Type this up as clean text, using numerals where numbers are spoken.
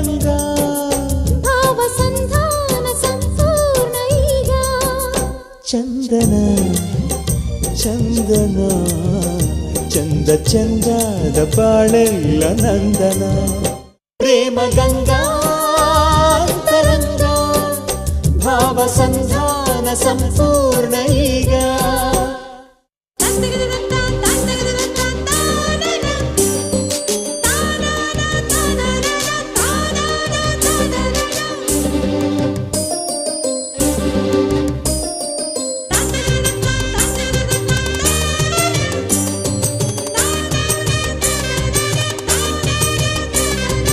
ಗಂಗಾ ಭಾವ ಸಂಧಾನ ಸಂಪೂರ್ಣ ಈಗ ಚಂದನ ಚಂದನ ಚಂದ ಚಂದದ ಬಾಳೆಲ್ಲ ನಂದನ ಪ್ರೇಮ ಗಂಗಾ ತರಂಗ ಭಾವ ಸಂಧಾನ ಸಂಪೂರ್ಣ ಈಗ